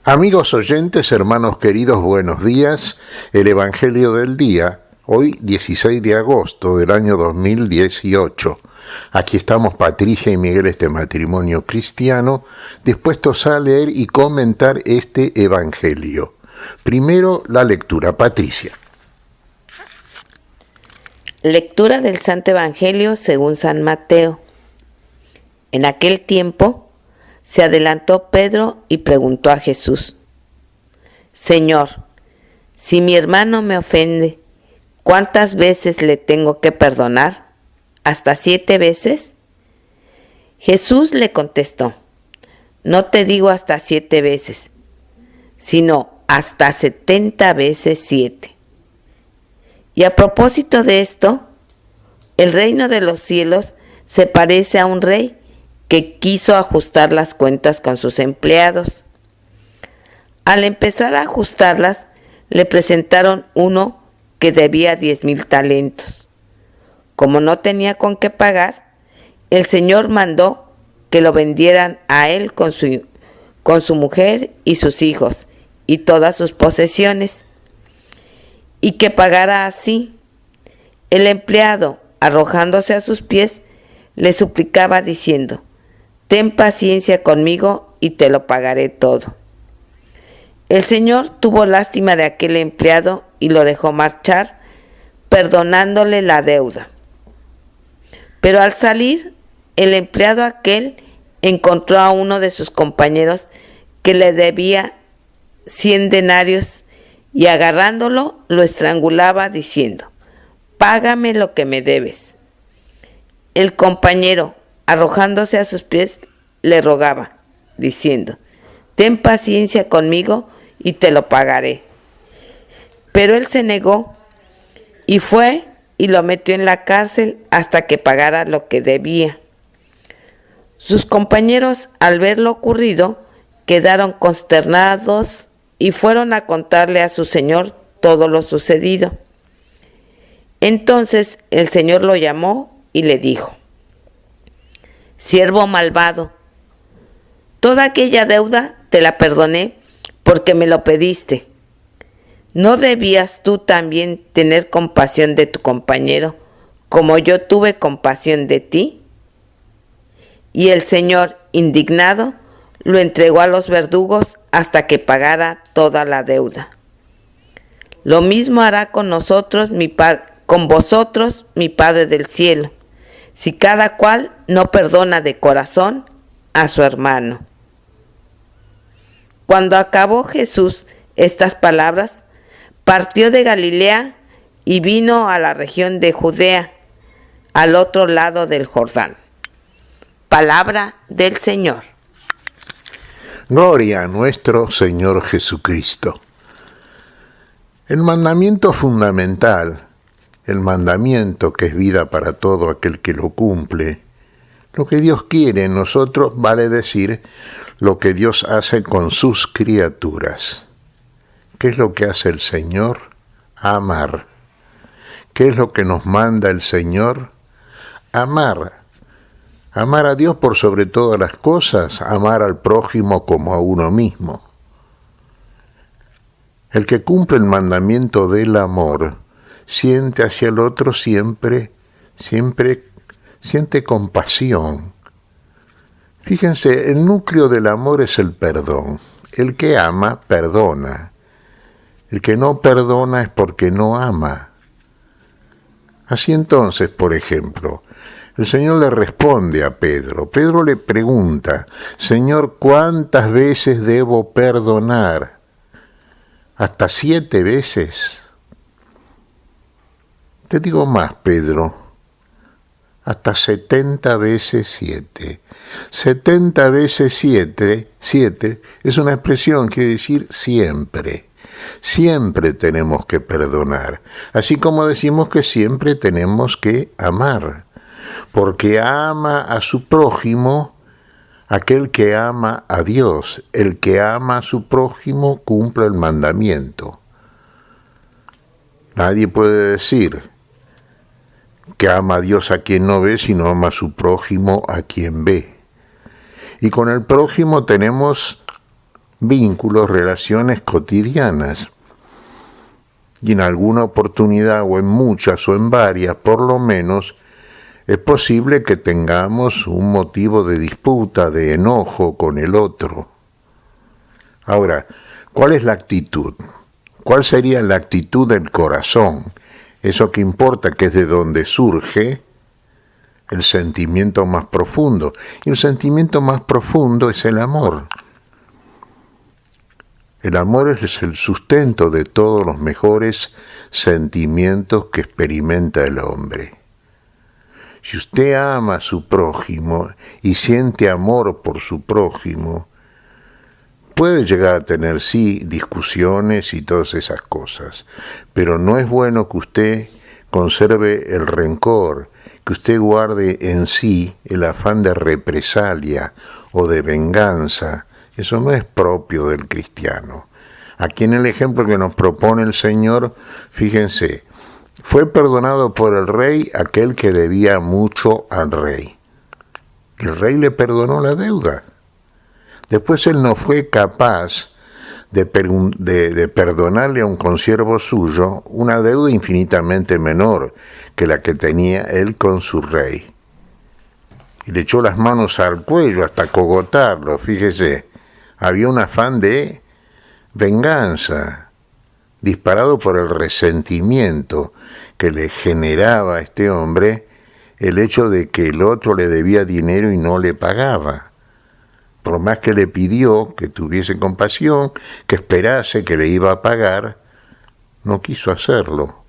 Amigos oyentes, hermanos queridos, buenos días. El Evangelio del día, hoy 16 de agosto del año 2018. Aquí estamos Patricia y Miguel, este matrimonio cristiano, dispuestos a leer y comentar este Evangelio. Primero la lectura. Patricia. Lectura del Santo Evangelio según San Mateo. En aquel tiempo se adelantó Pedro y preguntó a Jesús: Señor, si mi hermano me ofende, ¿cuántas veces le tengo que perdonar? ¿Hasta 7 veces? Jesús le contestó: No te digo hasta 7 veces, sino hasta 70 veces 7. Y a propósito de esto, el reino de los cielos se parece a un rey que quiso ajustar las cuentas con sus empleados. Al empezar a ajustarlas, le presentaron uno que debía 10,000 talentos. Como no tenía con qué pagar, el Señor mandó que lo vendieran a él con su mujer y sus hijos y todas sus posesiones, y que pagara así. El empleado, arrojándose a sus pies, le suplicaba diciendo: Ten paciencia conmigo y te lo pagaré todo. El Señor tuvo lástima de aquel empleado y lo dejó marchar, perdonándole la deuda. Pero al salir, el empleado aquel encontró a uno de sus compañeros que le debía 100 denarios y agarrándolo lo estrangulaba diciendo: Págame lo que me debes. El compañero, arrojándose a sus pies, le rogaba, diciendo: Ten paciencia conmigo y te lo pagaré. Pero él se negó y fue y lo metió en la cárcel hasta que pagara lo que debía. Sus compañeros, al ver lo ocurrido, quedaron consternados y fueron a contarle a su señor todo lo sucedido. Entonces el Señor lo llamó y le dijo: Siervo malvado, toda aquella deuda te la perdoné porque me lo pediste. ¿No debías tú también tener compasión de tu compañero, como yo tuve compasión de ti? Y el Señor, indignado, lo entregó a los verdugos hasta que pagara toda la deuda. Lo mismo hará con nosotros, con vosotros, mi Padre del cielo, si cada cual no perdona de corazón a su hermano. Cuando acabó Jesús estas palabras, partió de Galilea y vino a la región de Judea, al otro lado del Jordán. Palabra del Señor. Gloria a nuestro Señor Jesucristo. El mandamiento fundamental, el mandamiento que es vida para todo aquel que lo cumple, lo que Dios quiere en nosotros, vale decir lo que Dios hace con sus criaturas. ¿Qué es lo que hace el Señor? Amar. ¿Qué es lo que nos manda el Señor? Amar. Amar a Dios por sobre todas las cosas, amar al prójimo como a uno mismo. El que cumple el mandamiento del amor siente hacia el otro siempre siente compasión. Fíjense, el núcleo del amor es el perdón. El que ama, perdona. El que no perdona es porque no ama. Así entonces, por ejemplo, el Señor le responde a Pedro. Pedro le pregunta: Señor, ¿cuántas veces debo perdonar? ¿Hasta 7 veces? Te digo más, Pedro. Hasta 70 veces 7. 70 veces 7 es una expresión, quiere decir siempre. Siempre tenemos que perdonar, así como decimos que siempre tenemos que amar, porque ama a su prójimo aquel que ama a Dios. El que ama a su prójimo cumple el mandamiento. Nadie puede decir que ama a Dios a quien no ve, sino ama a su prójimo a quien ve. Y con el prójimo tenemos vínculos, relaciones cotidianas. Y en alguna oportunidad, o en muchas, o en varias, por lo menos, es posible que tengamos un motivo de disputa, de enojo con el otro. Ahora, ¿cuál es la actitud? ¿Cuál sería la actitud del corazón? Eso que importa, que es de donde surge el sentimiento más profundo. Y el sentimiento más profundo es el amor. El amor es el sustento de todos los mejores sentimientos que experimenta el hombre. Si usted ama a su prójimo y siente amor por su prójimo, puede llegar a tener, sí, discusiones y todas esas cosas, pero no es bueno que usted conserve el rencor, que usted guarde en sí el afán de represalia o de venganza. Eso no es propio del cristiano. Aquí en el ejemplo que nos propone el Señor, fíjense, fue perdonado por el rey aquel que debía mucho al rey. El rey le perdonó la deuda. Después él no fue capaz de perdonarle a un consiervo suyo una deuda infinitamente menor que la que tenía él con su rey. Y le echó las manos al cuello hasta cogotarlo, fíjese. Había un afán de venganza, disparado por el resentimiento que le generaba a este hombre el hecho de que el otro le debía dinero y no le pagaba. Por más que le pidió que tuviese compasión, que esperase que le iba a pagar, no quiso hacerlo.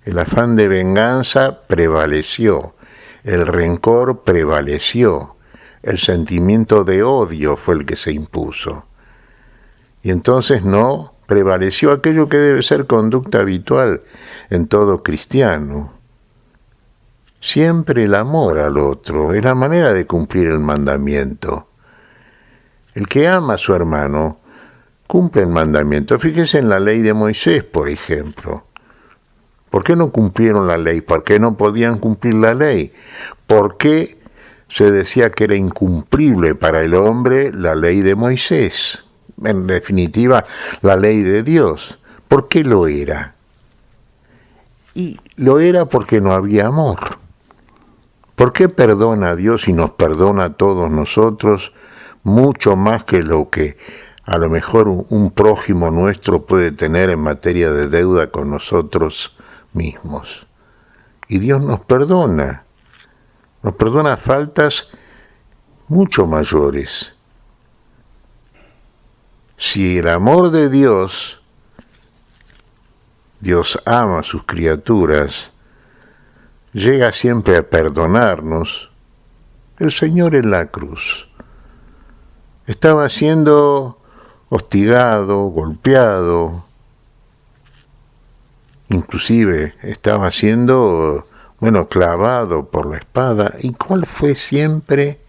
El afán de venganza prevaleció, el rencor prevaleció, el sentimiento de odio fue el que se impuso. Y entonces no prevaleció aquello que debe ser conducta habitual en todo cristiano. Siempre el amor al otro es la manera de cumplir el mandamiento. El que ama a su hermano cumple el mandamiento. Fíjese en la ley de Moisés, por ejemplo. ¿Por qué no cumplieron la ley? ¿Por qué no podían cumplir la ley? ¿Por qué se decía que era incumplible para el hombre la ley de Moisés? En definitiva, la ley de Dios. ¿Por qué lo era? Y lo era porque no había amor. ¿Por qué perdona a Dios y nos perdona a todos nosotros mucho más que lo que a lo mejor un prójimo nuestro puede tener en materia de deuda con nosotros mismos? Y Dios nos perdona faltas mucho mayores. Si el amor de Dios ama a sus criaturas, llega siempre a perdonarnos, el Señor en la cruz estaba siendo hostigado, golpeado, inclusive estaba siendo, clavado por la espada. ¿Y cuál fue siempre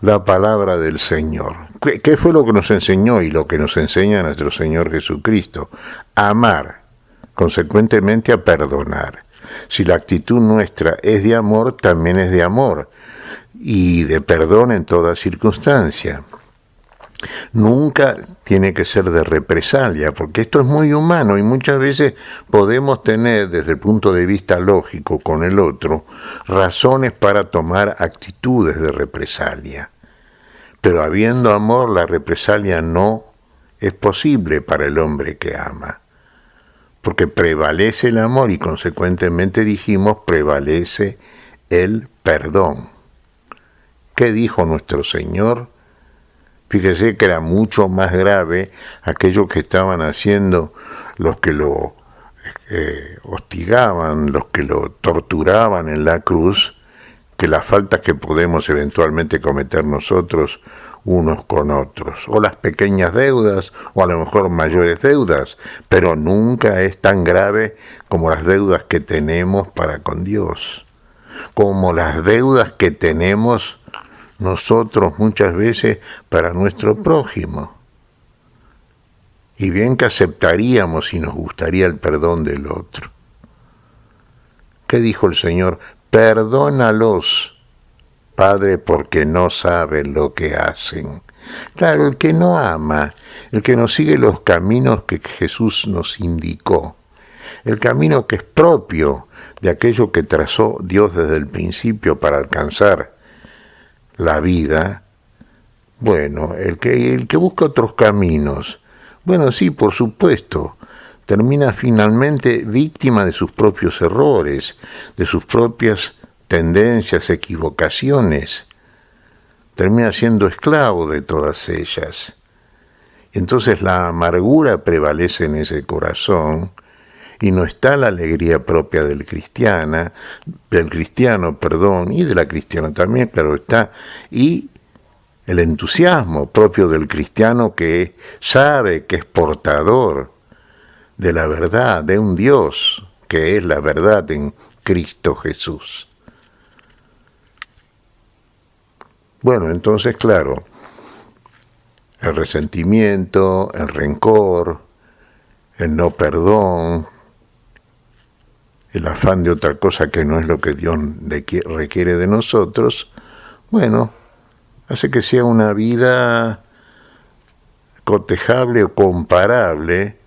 la palabra del Señor? ¿Qué fue lo que nos enseñó y lo que nos enseña nuestro Señor Jesucristo? A amar, consecuentemente a perdonar. Si la actitud nuestra es de amor, también es de amor y de perdón en toda circunstancia. Nunca tiene que ser de represalia, porque esto es muy humano y muchas veces podemos tener, desde el punto de vista lógico con el otro, razones para tomar actitudes de represalia. Pero habiendo amor, la represalia no es posible para el hombre que ama, porque prevalece el amor y consecuentemente dijimos prevalece el perdón. ¿Qué dijo nuestro Señor? Fíjese que era mucho más grave aquello que estaban haciendo los que lo hostigaban, los que lo torturaban en la cruz, que las faltas que podemos eventualmente cometer nosotros unos con otros, o las pequeñas deudas, o a lo mejor mayores deudas, pero nunca es tan grave como las deudas que tenemos para con Dios, como las deudas que tenemos nosotros muchas veces para nuestro prójimo. Y bien que aceptaríamos y nos gustaría el perdón del otro. ¿Qué dijo el Señor? Perdónalos, Padre, porque no saben lo que hacen. Claro, el que no ama, el que no sigue los caminos que Jesús nos indicó, el camino que es propio de aquello que trazó Dios desde el principio para alcanzar la vida, bueno, el que busca otros caminos, bueno, sí, por supuesto, termina finalmente víctima de sus propios errores, de sus propias tendencias, equivocaciones, termina siendo esclavo de todas ellas. Entonces la amargura prevalece en ese corazón y no está la alegría propia del cristiano, y de la cristiana también, claro está, y el entusiasmo propio del cristiano que sabe que es portador de la verdad, de un Dios que es la verdad en Cristo Jesús. Bueno, entonces, claro, el resentimiento, el rencor, el no perdón, el afán de otra cosa que no es lo que Dios requiere de nosotros, bueno, hace que sea una vida cotejable o comparable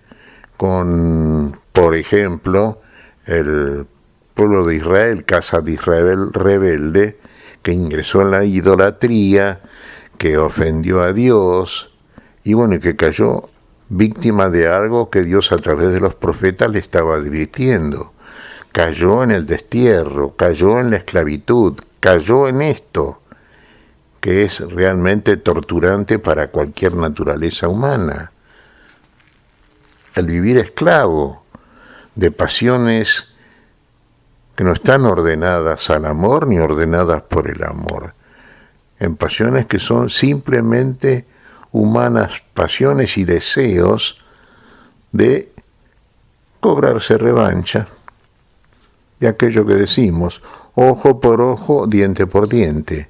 con, por ejemplo, el pueblo de Israel, casa de Israel rebelde, que ingresó en la idolatría, que ofendió a Dios, y bueno, y que cayó víctima de algo que Dios a través de los profetas le estaba advirtiendo. Cayó en el destierro, cayó en la esclavitud, cayó en esto, que es realmente torturante para cualquier naturaleza humana. El vivir esclavo de pasiones que no están ordenadas al amor ni ordenadas por el amor, en pasiones que son simplemente humanas pasiones y deseos de cobrarse revancha de aquello que decimos, ojo por ojo, diente por diente.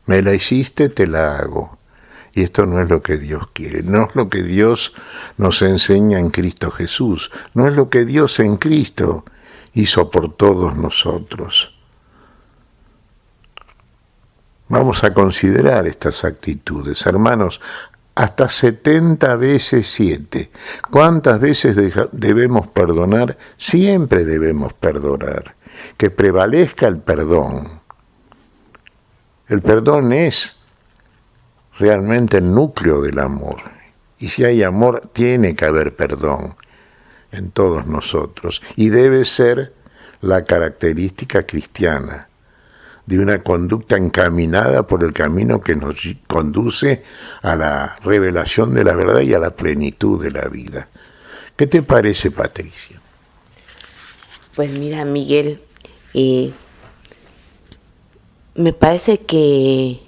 Me la hiciste, te la hago. Y esto no es lo que Dios quiere, no es lo que Dios nos enseña en Cristo Jesús, no es lo que Dios en Cristo hizo por todos nosotros. Vamos a considerar estas actitudes, hermanos, hasta 70 veces 7. ¿Cuántas veces debemos perdonar? Siempre debemos perdonar. Que prevalezca el perdón. El perdón es realmente el núcleo del amor. Y si hay amor, tiene que haber perdón en todos nosotros. Y debe ser la característica cristiana de una conducta encaminada por el camino que nos conduce a la revelación de la verdad y a la plenitud de la vida. ¿Qué te parece, Patricia? Pues mira, Miguel, me parece que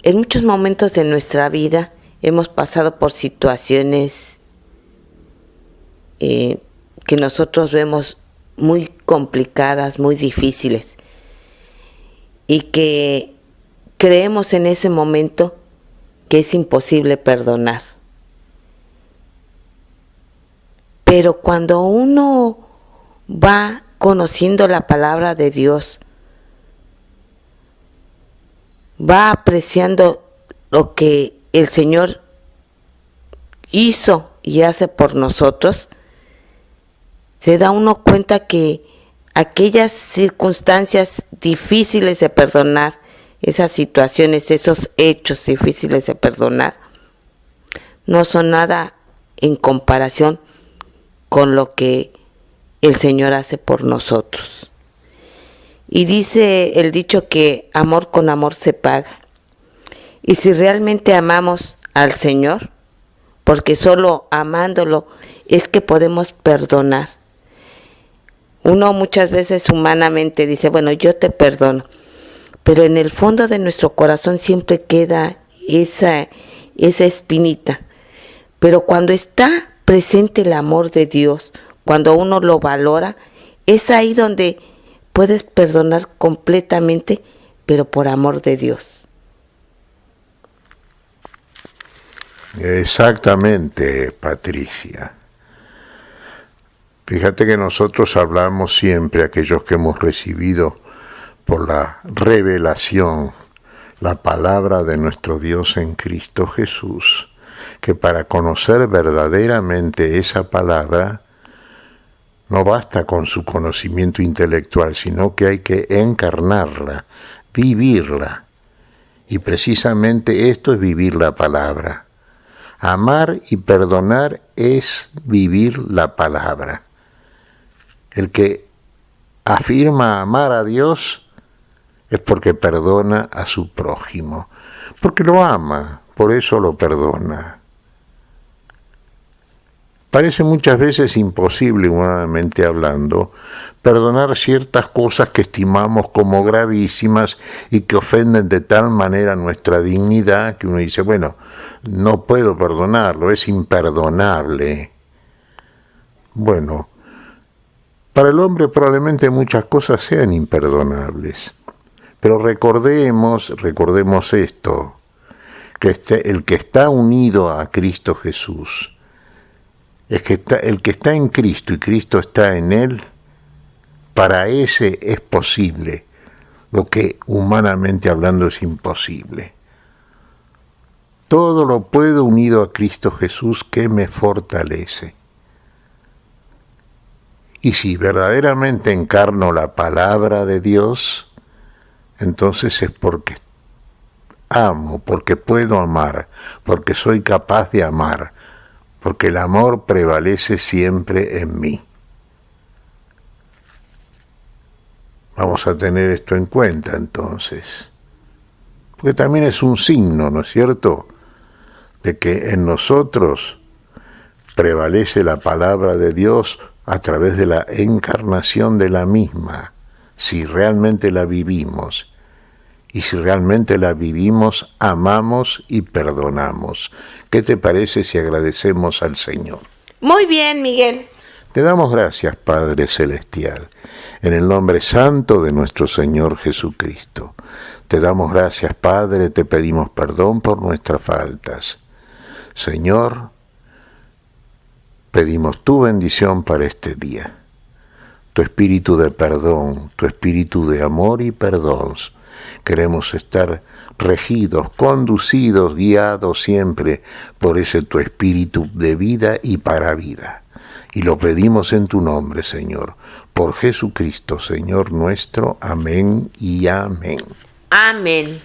en muchos momentos de nuestra vida hemos pasado por situaciones que nosotros vemos muy complicadas, muy difíciles, y que creemos en ese momento que es imposible perdonar. Pero cuando uno va conociendo la palabra de Dios, va apreciando lo que el Señor hizo y hace por nosotros, se da uno cuenta que aquellas circunstancias difíciles de perdonar, esas situaciones, esos hechos difíciles de perdonar, no son nada en comparación con lo que el Señor hace por nosotros. Y dice el dicho que amor con amor se paga. Y si realmente amamos al Señor, porque solo amándolo es que podemos perdonar. Uno muchas veces humanamente dice, bueno, yo te perdono, pero en el fondo de nuestro corazón siempre queda esa espinita. Pero cuando está presente el amor de Dios, cuando uno lo valora, es ahí donde puedes perdonar completamente, pero por amor de Dios. Exactamente, Patricia. Fíjate que nosotros hablamos siempre, aquellos que hemos recibido por la revelación la palabra de nuestro Dios en Cristo Jesús, que para conocer verdaderamente esa palabra no basta con su conocimiento intelectual, sino que hay que encarnarla, vivirla. Y precisamente esto es vivir la palabra. Amar y perdonar es vivir la palabra. El que afirma amar a Dios es porque perdona a su prójimo, porque lo ama, por eso lo perdona. Parece muchas veces imposible, humanamente hablando, perdonar ciertas cosas que estimamos como gravísimas y que ofenden de tal manera nuestra dignidad que uno dice, bueno, no puedo perdonarlo, es imperdonable. Bueno, para el hombre probablemente muchas cosas sean imperdonables, pero recordemos esto, que el que está unido a Cristo Jesús, es que el que está en Cristo y Cristo está en él, para ese es posible lo que humanamente hablando es imposible. Todo lo puedo unido a Cristo Jesús que me fortalece. Y si verdaderamente encarno la palabra de Dios, entonces es porque amo, porque puedo amar, porque soy capaz de amar, porque el amor prevalece siempre en mí. Vamos a tener esto en cuenta entonces, porque también es un signo, ¿no es cierto?, de que en nosotros prevalece la palabra de Dios a través de la encarnación de la misma, si realmente la vivimos. Y si realmente la vivimos, amamos y perdonamos. ¿Qué te parece si agradecemos al Señor? Muy bien, Miguel. Te damos gracias, Padre Celestial, en el nombre santo de nuestro Señor Jesucristo. Te damos gracias, Padre, te pedimos perdón por nuestras faltas. Señor, pedimos tu bendición para este día. Tu espíritu de perdón, tu espíritu de amor y perdón. Queremos estar regidos, conducidos, guiados siempre por ese tu espíritu de vida y para vida. Y lo pedimos en tu nombre, Señor, por Jesucristo, Señor nuestro. Amén y amén. Amén.